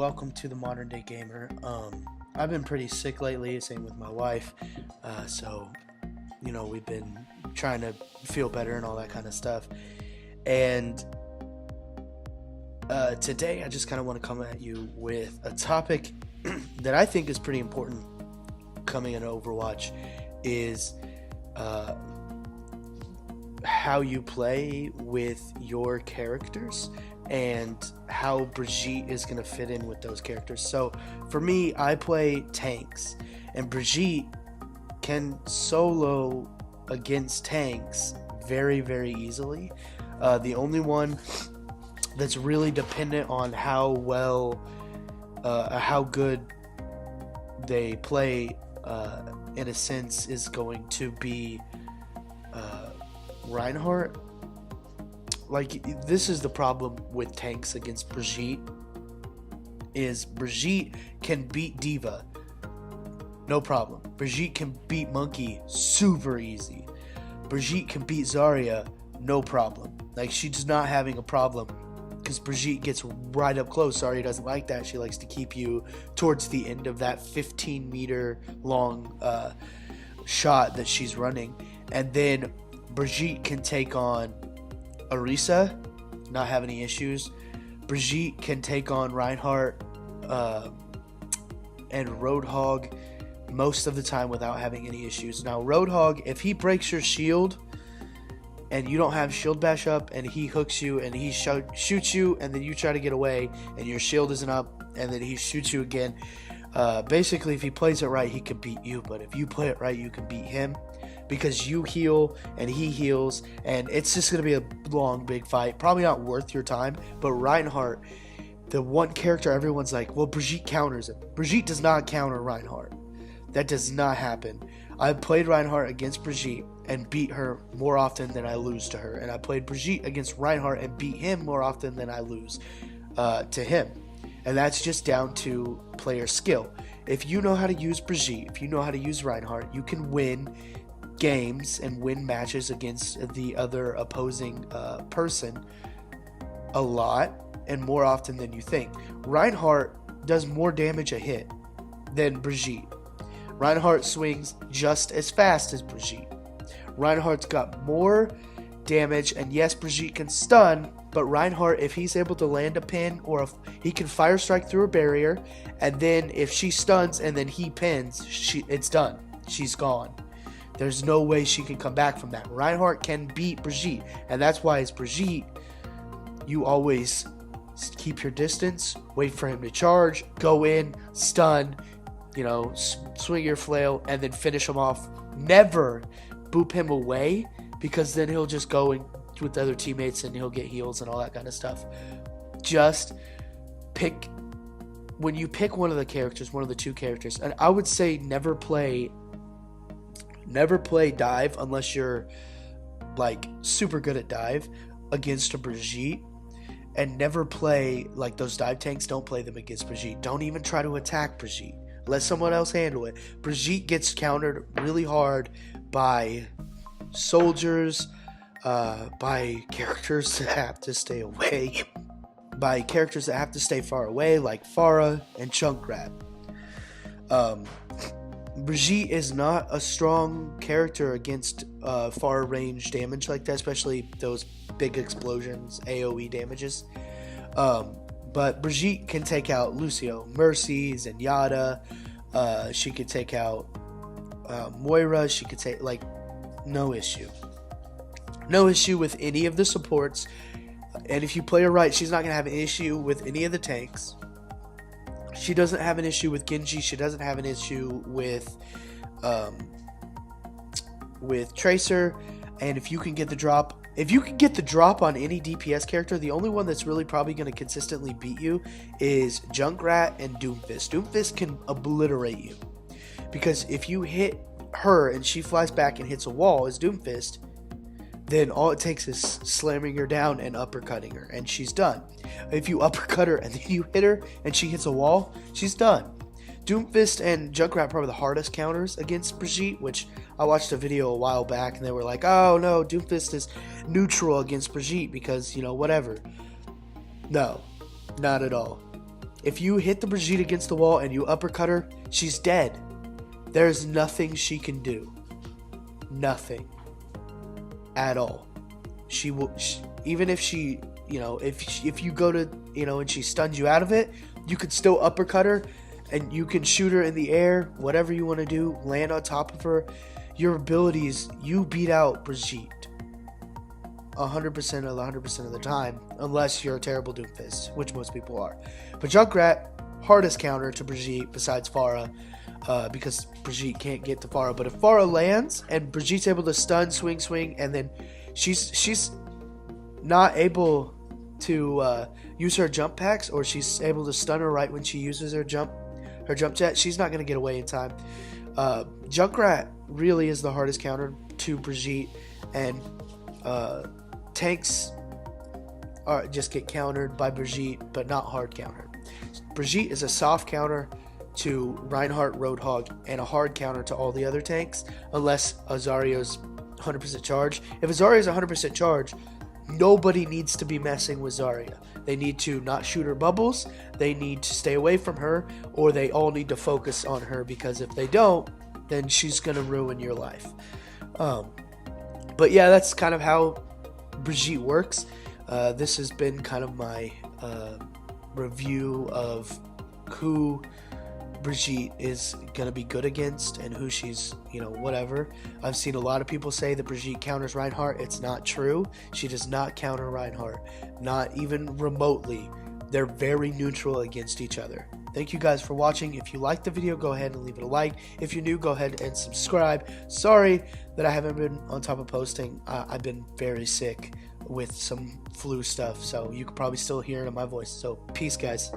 welcome to the Modern Day Gamer. I've been pretty sick lately, same with my wife. So, we've been trying to feel better and all that kind of stuff. And today, I just kind of want to come at you with a topic that I think is pretty important coming into Overwatch, is how you play with your characters and how Brigette is going to fit in with those characters. So for me, I play tanks, and Brigette can solo against tanks very, very easily. The only one that's really dependent on how good they play, in a sense, is going to be Reinhardt. Like, this is the problem with tanks against Brigette, is Brigette can beat D.Va, no problem. Brigette can beat Monkey super easy. Brigette can beat Zarya, no problem. Like, she's not having a problem because Brigette gets right up close. Zarya doesn't like that. She likes to keep you towards the end of that 15-meter long shot that she's running. And then Brigette can take on Orisa, not have any issues. Brigette can take on Reinhardt and Roadhog most of the time without having any issues. Now, Roadhog, if he breaks your shield and you don't have shield bash up and he hooks you and he shoots you and then you try to get away and your shield isn't up and then he shoots you again, basically, if he plays it right, he can beat you. But if you play it right, you can beat him, because you heal and he heals, and it's just going to be a long, big fight. Probably not worth your time. But Reinhardt, the one character everyone's like, well, Brigette counters him. Brigette does not counter Reinhardt. That does not happen. I've played Reinhardt against Brigette and beat her more often than I lose to her. And I played Brigette against Reinhardt and beat him more often than I lose to him. And that's just down to player skill. If you know how to use Brigette, if you know how to use Reinhardt, you can win games and win matches against the other opposing person a lot and more often than you think. Reinhardt does more damage a hit than Brigette. Reinhardt swings just as fast as Brigette. Reinhardt's got more damage, and yes, Brigette can stun, but Reinhardt, if he's able to land a pin, or if he can fire strike through a barrier, and then if she stuns and then he pins, it's done. She's gone. There's no way she can come back from that. Reinhardt can beat Brigette, and that's why as Brigette, you always keep your distance, wait for him to charge, go in, stun, swing your flail, and then finish him off. Never boop him away, because then he'll just go in with other teammates and he'll get heals and all that kind of stuff. Just when you pick one of the characters, one of the two characters, and I would say never play dive unless you're like super good at dive against a Brigette, and never play like those dive tanks. Don't play them against Brigette. Don't even try to attack Brigette. Let someone else handle it. Brigette gets countered really hard by soldiers, by characters that have to stay away, by characters that have to stay far away, like Pharah and Junkrat. Brigette is not a strong character against far range damage like that, especially those big explosions, AoE damages. But Brigette can take out Lucio, Mercy, Zenyatta. She could take out Moira. She could take, no issue. No issue with any of the supports. And if you play her right, she's not going to have an issue with any of the tanks. She doesn't have an issue with Genji. She doesn't have an issue with Tracer. And if you can get the drop on any DPS character, the only one that's really probably going to consistently beat you is Junkrat and Doomfist. Doomfist can obliterate you, because if you hit her and she flies back and hits a wall as Doomfist, then all it takes is slamming her down and uppercutting her, and she's done. If you uppercut her and then you hit her and she hits a wall, she's done. Doomfist and Junkrat are probably the hardest counters against Brigette, which I watched a video a while back and they were like, oh no, Doomfist is neutral against Brigette because, whatever. No, not at all. If you hit the Brigitte against the wall and you uppercut her, she's dead. There's nothing she can do. Nothing. At all. Even if she, if you go to, and she stuns you out of it, you could still uppercut her and you can shoot her in the air, whatever you want to do, land on top of her. Your abilities, you beat out Brigitte 100% of the time, unless you're a terrible Doomfist, which most people are. But Junkrat, hardest counter to Brigitte besides Pharah, because Brigitte can't get to Pharah. But if Pharah lands and Brigitte's able to stun, swing, and then she's not able to use her jump packs, or she's able to stun her right when she uses her jump jet, she's not going to get away in time. Junkrat really is the hardest counter to Brigitte, and tanks just get countered by Brigitte, but not hard countered. Brigitte is a soft counter to Reinhardt, Roadhog, and a hard counter to all the other tanks, unless Azario's 100% charge. If Azario's 100% charge, nobody needs to be messing with Zarya. They need to not shoot her bubbles, they need to stay away from her, or they all need to focus on her, because if they don't, then she's going to ruin your life. But yeah, that's kind of how Brigitte works. This has been kind of my review of who Brigitte is going to be good against and who she's, whatever. I've seen a lot of people say that Brigitte counters Reinhardt. It's not true. She does not counter Reinhardt, not even remotely. They're very neutral against each other. Thank you guys for watching. If you liked the video, go ahead and leave it a like. If you're new, go ahead and subscribe. Sorry that I haven't been on top of posting. I've been very sick with some flu stuff, so you could probably still hear it in my voice. So peace, guys.